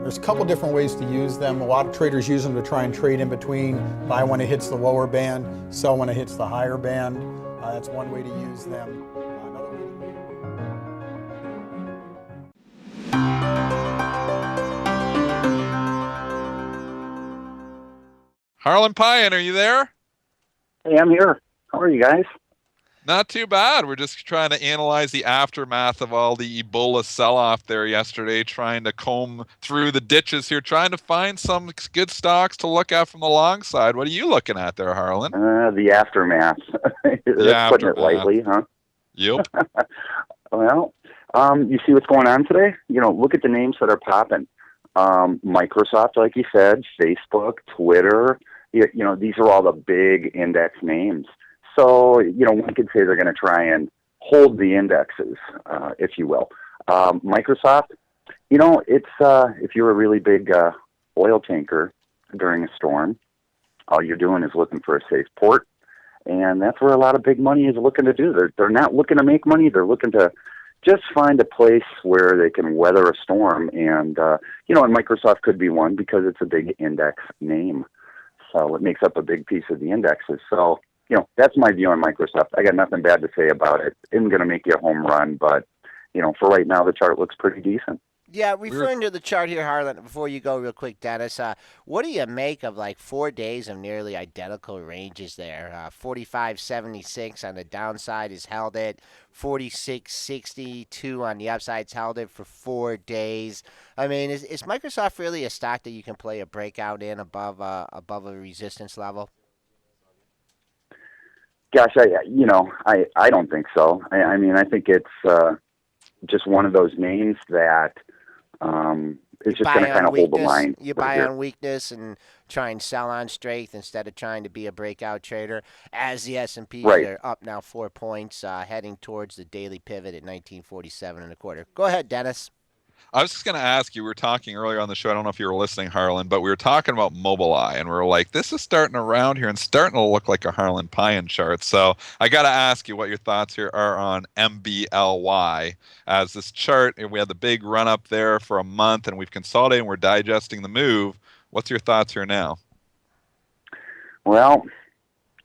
There's a couple different ways to use them. A lot of traders use them to try and trade in between, buy when it hits the lower band, sell when it hits the higher band. That's one way to use them. Another way Harlan Pyan, are you there? Hey, I'm here. How are you guys? Not too bad. We're just trying to analyze the aftermath of all the Ebola sell-off there yesterday, trying to comb through the ditches here, trying to find some good stocks to look at from the long side. What are you looking at there, Harlan? The aftermath. That's putting it lightly, huh? Yep. Well, you see what's going on today? Look at the names that are popping. Microsoft, like you said, Facebook, Twitter. These are all the big index names. So, one could say they're going to try and hold the indexes, if you will. Microsoft, it's if you're a really big oil tanker during a storm, all you're doing is looking for a safe port. And that's where a lot of big money is looking to do. They're not looking to make money. They're looking to just find a place where they can weather a storm. And Microsoft could be one because it's a big index name. So it makes up a big piece of the indexes. So, that's my view on Microsoft. I got nothing bad to say about it. Isn't going to make you a home run, but, for right now, the chart looks pretty decent. Yeah, referring to the chart here, Harlan, before you go real quick, Dennis, what do you make of 4 days of nearly identical ranges there? 45.76 on the downside is held at 46.62 on the upside's held it for 4 days. I mean, is Microsoft really a stock that you can play a breakout in above a resistance level? Gosh, I don't think so. I mean, I think it's just one of those names that it's just going to kind of hold the line. You buy on weakness and try and sell on strength instead of trying to be a breakout trader. As the S&P are up now 4 points, heading towards the daily pivot at 1947.25. Go ahead, Dennis. I was just going to ask you, we were talking earlier on the show, I don't know if you were listening, Harlan, but we were talking about Mobileye, and we were like, this is starting around here and starting to look like a Harlan Pyan chart. So I got to ask you what your thoughts here are on MBLY. As this chart, we had the big run up there for a month, and we've consolidated and we're digesting the move. What's your thoughts here now? Well,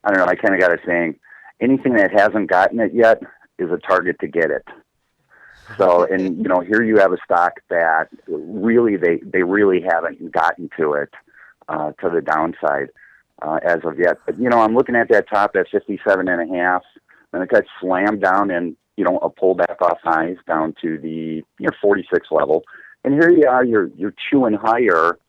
I don't know. I kind of got a saying, anything that hasn't gotten it yet is a target to get it. So, and here you have a stock that really they really haven't gotten to it to the downside as of yet. But I'm looking at that top at 57.5, and it got slammed down and a pullback off highs down to the 46 level. And here you are, you're chewing higher.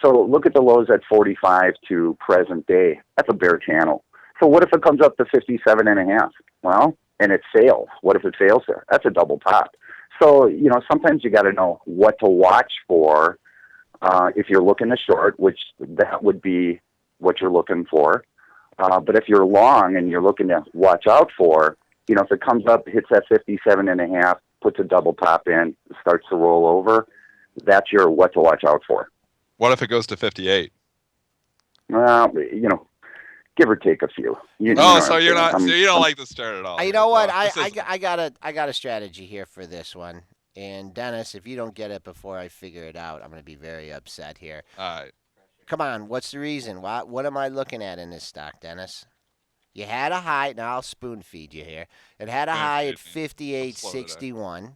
So look at the lows at 45 to present day. That's a bear channel. So what if it comes up to 57.5? Well, and it fails. What if it fails there? That's a double top. So, sometimes you got to know what to watch for if you're looking to short, which that would be what you're looking for. But if you're long and you're looking to watch out for, if it comes up, hits that 57.5, puts a double top in, starts to roll over, that's your what to watch out for. What if it goes to 58? Well, give or take a few. So you don't like this chart at all. You know what? I got a strategy here for this one. And Dennis, if you don't get it before I figure it out, I'm going to be very upset here. All right. Come on, what's the reason? What am I looking at in this stock, Dennis? You had a high. Now I'll spoon feed you here. It had a high at 58.61,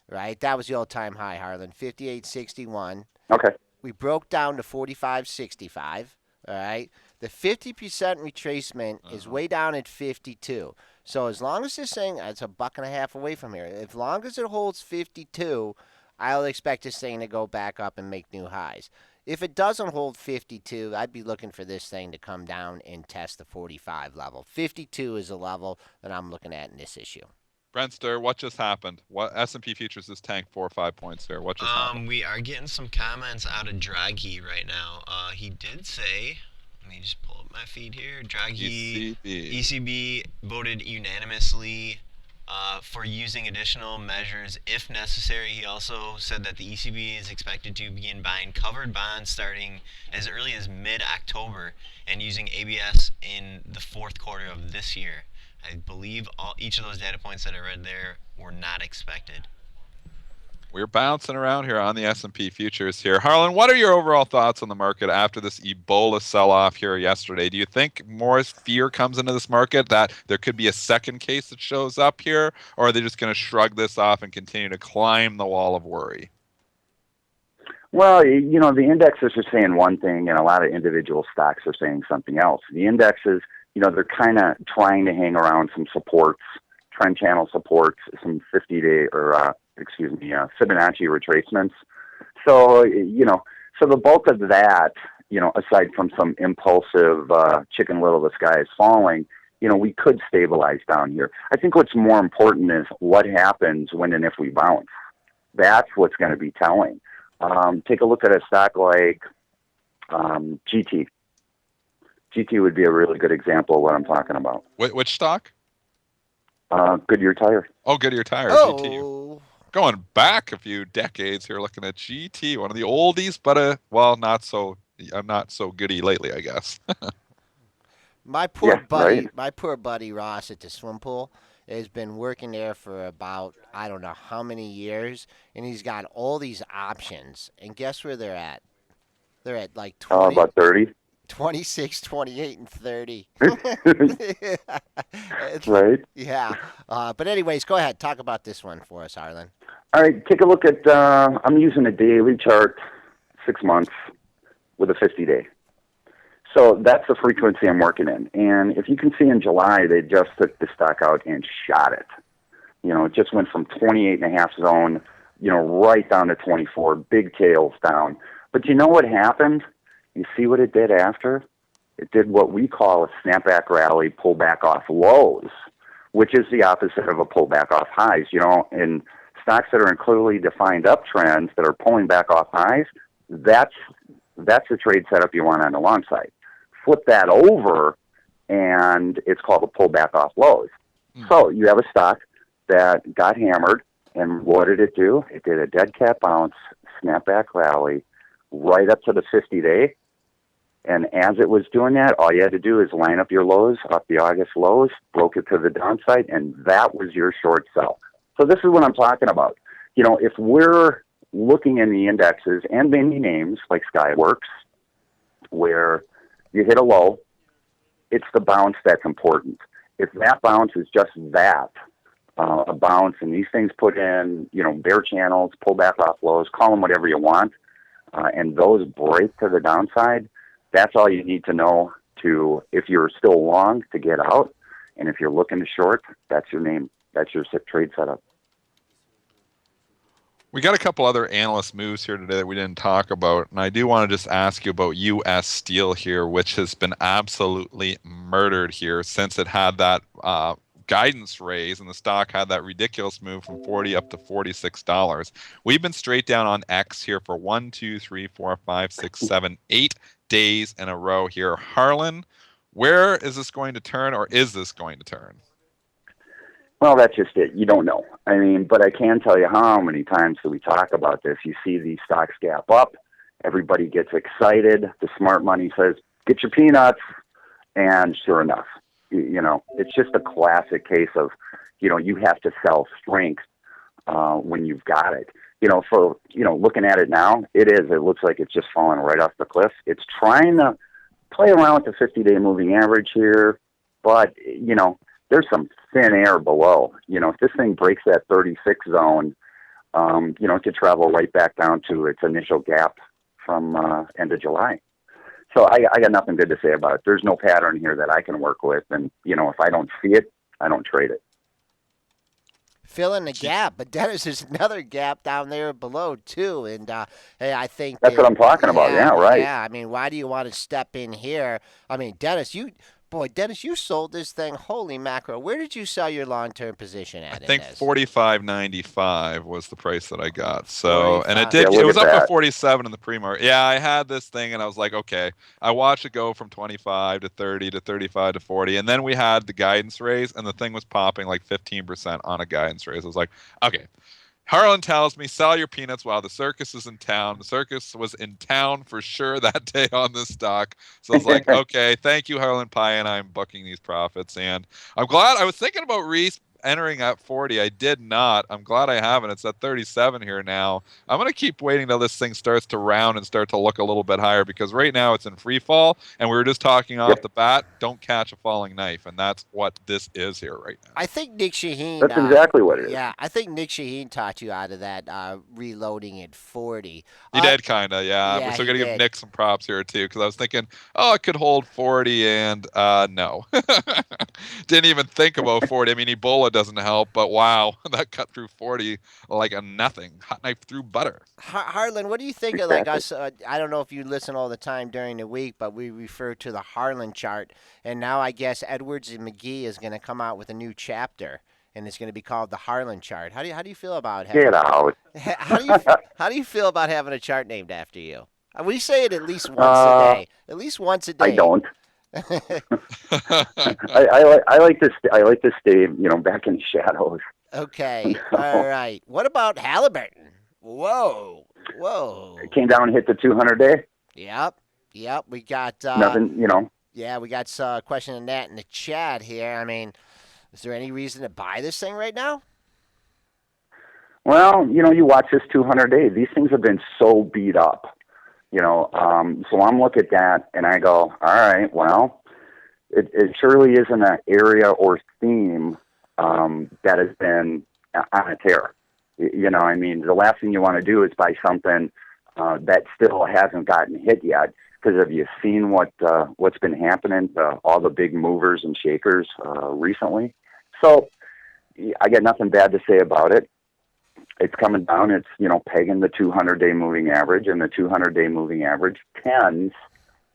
right? That was the all-time high, Harlan. 58.61. Okay. We broke down to 45.65. All right. The 50% retracement is way down at 52. So as long as this thing, it's $1.50 away from here. As long as it holds 52, I'll expect this thing to go back up and make new highs. If it doesn't hold 52, I'd be looking for this thing to come down and test the 45 level. 52 is a level that I'm looking at in this issue. Brentster, what just happened? What S&P futures is tanked 4 or 5 points there. What just happened? We are getting some comments out of Draghi right now. He did say, let me just pull up my feed here. Draghi, ECB voted unanimously for using additional measures if necessary. He also said that the ECB is expected to begin buying covered bonds starting as early as mid-October and using ABS in the fourth quarter of this year. I believe each of those data points that I read there were not expected. We're bouncing around here on the S&P futures here. Harlan, what are your overall thoughts on the market after this Ebola sell-off here yesterday? Do you think more fear comes into this market that there could be a second case that shows up here, or are they just going to shrug this off and continue to climb the wall of worry? Well, the indexes are saying one thing, and a lot of individual stocks are saying something else. The indexes, they're kind of trying to hang around some supports, trend channel supports, some 50-day Fibonacci retracements. So, so the bulk of that, aside from some impulsive chicken little, the sky is falling, we could stabilize down here. I think what's more important is what happens when and if we bounce. That's what's going to be telling. Take a look at a stock like GT. GT would be a really good example of what I'm talking about. Which stock? Goodyear Tire. Oh, Goodyear Tire, Oh. GT. Going back a few decades here, looking at GT, one of the oldies, but not so goody lately, I guess. My poor right. buddy Ross at the swim pool has been working there for about I don't know how many years, and he's got all these options. And guess where they're at? They're at like 20, about 30. 26, 28, and 30. Right. Yeah. But anyways, go ahead. Talk about this one for us, Harlan. All right, take a look at, I'm using a daily chart, 6 months, with a 50-day. So that's the frequency I'm working in. And if you can see in July, they just took the stock out and shot it. It just went from 28.5 zone, right down to 24, big tails down. But you know what happened? You see what it did after? It did what we call a snapback rally, pullback off lows, which is the opposite of a pullback off highs. In stocks that are in clearly defined uptrends that are pulling back off highs, that's the trade setup you want on the long side. Flip that over, and it's called a pullback off lows. So you have a stock that got hammered, and what did it do? It did a dead cat bounce, snapback rally, right up to the 50-day. And as it was doing that, all you had to do is line up your lows off the August lows, broke it to the downside, and that was your short sell. So this is what I'm talking about. If we're looking in the indexes and many names like Skyworks, where you hit a low, it's the bounce that's important. If that bounce is just that, a bounce, and these things put in, bear channels, pull back off lows, call them whatever you want, and those break to the downside, that's all you need to know to, if you're still long, to get out. And if you're looking to short, that's your name. That's your trade setup. We got a couple other analyst moves here today that we didn't talk about, and I do want to just ask you about U.S. Steel here, which has been absolutely murdered here since it had that guidance raise, and the stock had that ridiculous move from $40 up to $46. We've been straight down on X here for 1, 2, 3, 4, 5, 6, 7, 8 days in a row here. Harlan, where is this going to turn, or is this going to turn? Well, that's just it. You don't know. But I can tell you how many times do we talk about this. You see these stocks gap up. Everybody gets excited. The smart money says, get your peanuts. And sure enough, it's just a classic case of, you have to sell strength when you've got it. Looking at it now, it looks like it's just falling right off the cliff. It's trying to play around with the 50-day moving average here, but, there's some thin air below. If this thing breaks that 36 zone, it could travel right back down to its initial gap from end of July. So I got nothing good to say about it. There's no pattern here that I can work with, and, if I don't see it, I don't trade it. Fill in the gap, but Dennis, there's another gap down there below too, and hey, I think that's what I'm talking about. Yeah, right. Yeah, why do you want to step in here? Dennis, you sold this thing. Holy mackerel! Where did you sell your long-term position at? I think $45.95 was the price that I got. So, 45. and it did. Yeah, it was up that. to 47 in the pre-market. Yeah, I had this thing, and I was like, okay. I watched it go from 25 to 30 to 35 to 40, and then we had the guidance raise, and the thing was popping like 15% on a guidance raise. I was like, okay. Harlan tells me, sell your peanuts while the circus is in town. The circus was in town for sure that day on this stock. So I was like, okay, thank you, Harlan Pyan. I'm booking these profits. And I'm glad. I was thinking about Reese entering at 40. I did not. I'm glad I haven't. It's at 37 here now. I'm going to keep waiting till this thing starts to round and start to look a little bit higher, because right now it's in free fall, and we were just talking off Yep. the bat, don't catch a falling knife, and that's what this is here right now. I think Nick Shaheen. That's exactly what it is. Yeah, I think Nick Shaheen taught you out of that reloading at 40. He did kind of, yeah. Yeah, So we're going to he give did. Nick some props here, too, because I was thinking, oh, it could hold 40, and no. Didn't even think about 40. I mean, Ebola doesn't help, but wow, that cut through 40 like a nothing. Hot knife through butter. Harlan, what do you think of like us? I don't know if you listen all the time during the week, but we refer to the Harlan chart, and now I guess Edwards and McGee is going to come out with a new chapter, and it's going to be called the Harlan chart. How do you feel about having? Get out. How do you feel about having a chart named after you? We say it at least once a day. At least once a day. I don't. I like to I like to stay, back in the shadows. Okay. All right. What about Halliburton? Whoa. It came down and hit the 200 day. Yep. We got Nothing, Yeah, we got a question on that in the chat here. I mean, is there any reason to buy this thing right now? Well, you watch this 200 day. These things have been so beat up. So I'm looking at that and I go, all right, well, it surely isn't an area or theme that has been on a tear. I mean, the last thing you want to do is buy something that still hasn't gotten hit yet. Because have you seen what's been happening to all the big movers and shakers recently? So I got nothing bad to say about it. It's coming down. It's, pegging the 200-day moving average, and the 200-day moving average tends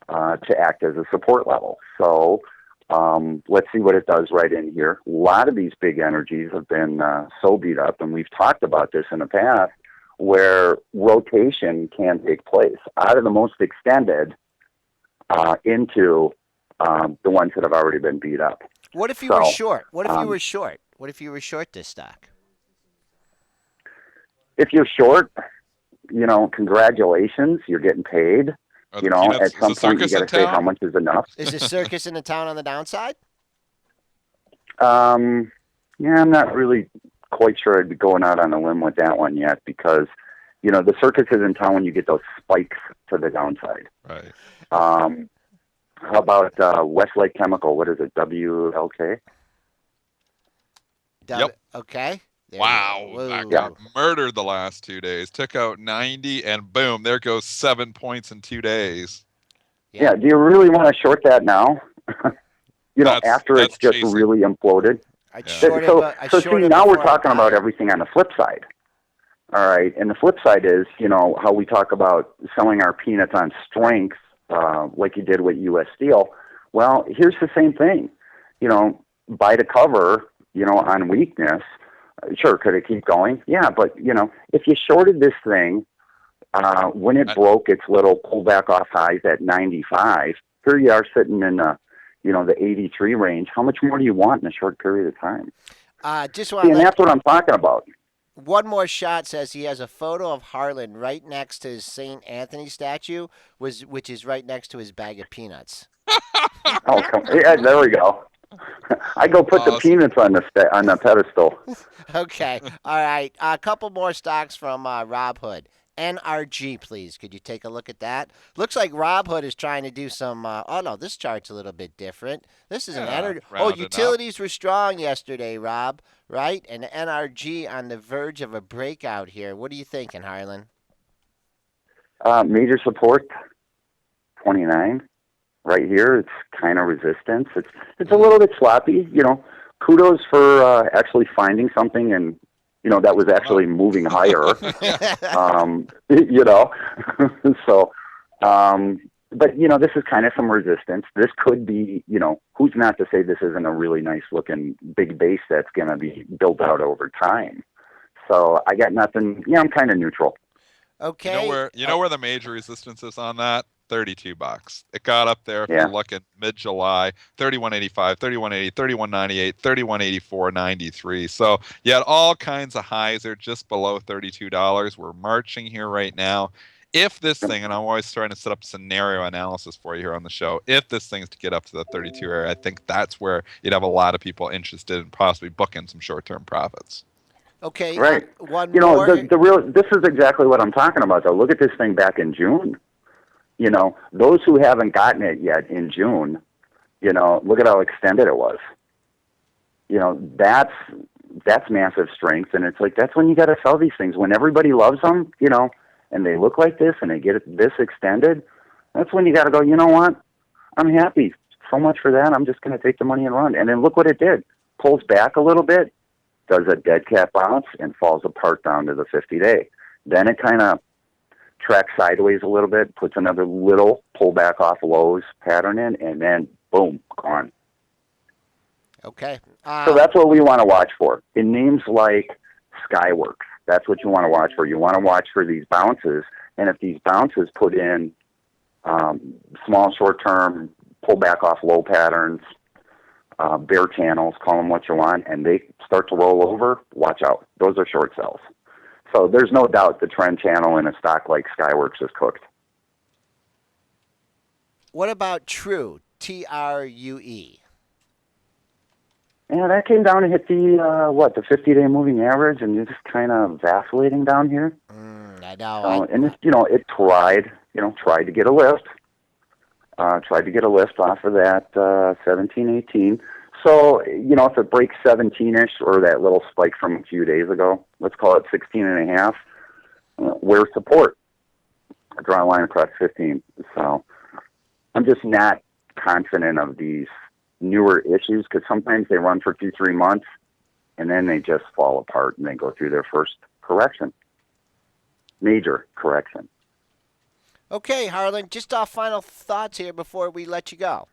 to act as a support level. So let's see what it does right in here. A lot of these big energies have been so beat up, and we've talked about this in the past, where rotation can take place out of the most extended into the ones that have already been beat up. What if you were short? What if you were short? What if you were short this stock? If you're short, congratulations, you're getting paid. At some point you got to say how much is enough. Is the circus in the town on the downside? Yeah, I'm not really quite sure I'd be going out on a limb with that one yet, because, the circus is in town when you get those spikes to the downside. Right. How about Westlake Chemical? What is it, WLK? Yep. Okay. There Wow. That got murdered the last 2 days. Took out 90, and boom, there goes 7 points in 2 days. Yeah. Do you really want to short that now? After it's just chasing. really imploded? So now we're talking about everything on the flip side. All right. And the flip side is, how we talk about selling our peanuts on strength, like you did with U.S. Steel. Well, here's the same thing. Buy to cover, on weakness. Sure, could it keep going? Yeah, but, if you shorted this thing when it broke its little pullback off highs at 95, here you are sitting in the 83 range. How much more do you want in a short period of time? And that's what I'm talking about. One more shot says he has a photo of Harlan right next to his St. Anthony statue, which is right next to his bag of peanuts. Oh, yeah, there we go. I go put the peanuts on the pedestal. Okay, all right. A couple more stocks from Rob Hood. NRG, please. Could you take a look at that? Looks like Rob Hood is trying to do some. Oh no, this chart's a little bit different. This is an energy. Oh, utilities were strong yesterday, Rob. Right, and NRG on the verge of a breakout here. What are you thinking, Harlan? Major support, 29. Right here, it's kind of resistance. It's a little bit sloppy. Kudos for actually finding something and that was actually moving higher. So, but this is kind of some resistance. This could be, who's not to say this isn't a really nice looking big base that's going to be built out over time. So I got nothing. Yeah, I'm kind of neutral. Okay. You know where the major resistance is on that? $32. It got up there if you're looking mid-July, 31.85, 31.80, 31.98, 31.84.93. So you had all kinds of highs there just below $32. We're marching here right now if this thing, and I'm always trying to set up scenario analysis for you here on the show, if this thing's to get up to the 32 area, I think that's where you'd have a lot of people interested in possibly booking some short-term profits. Okay, Right. one You know, more. this is exactly what I'm talking about, though. Look at this thing back in June. You know, those who haven't gotten it yet in June, you know, look at how extended it was. You know, that's massive strength, and it's like that's when you got to sell these things. When everybody loves them, you know, and they look like this and they get it this extended, that's when you got to go, you know what? I'm happy. So much for that. I'm just going to take the money and run. And then look what it did. Pulls back a little bit, does a dead cat bounce, and falls apart down to the 50-day. Then it kind of tracks sideways a little bit, puts another little pullback off lows pattern in, and then boom, gone. Okay. So that's what we want to watch for. In names like Skyworks, that's what you want to watch for. You want to watch for these bounces, and if these bounces put in small short-term pullback off low patterns, bear channels, call them what you want, and they start to roll over, watch out. Those are short sells. So there's no doubt the trend channel in a stock like Skyworks is cooked. What about True, TRUE? Yeah, that came down and hit the 50-day moving average, and you're just kind of vacillating down here. I know. So, and it's, it tried to get a lift. Tried to get a lift off of that 17, 18. So, if it breaks 17-ish or that little spike from a few days ago, let's call it 16 and a half, where's support? I draw a line across 15. So I'm just not confident of these newer issues because sometimes they run for 2-3 months and then they just fall apart and they go through their first correction, major correction. Okay, Harlan, just our final thoughts here before we let you go.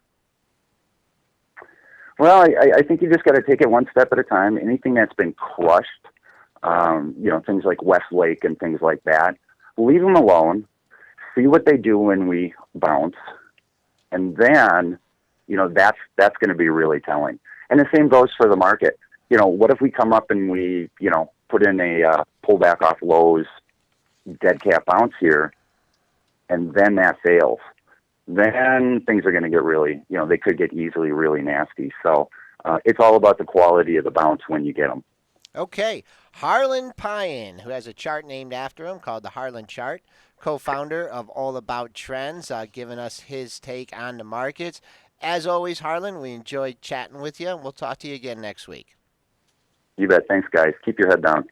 Well, I think you just got to take it one step at a time. Anything that's been crushed, things like Westlake and things like that, leave them alone. See what they do when we bounce, and then, that's going to be really telling. And the same goes for the market. What if we come up and we, put in a pullback off lows, dead cat bounce here, and then that fails? Then things are going to get really, they could get easily really nasty. So it's all about the quality of the bounce when you get them. Okay. Harlan Pyan, who has a chart named after him called the Harlan Chart, co-founder of All About Trends, giving us his take on the markets. As always, Harlan, we enjoyed chatting with you. We'll talk to you again next week. You bet. Thanks, guys. Keep your head down.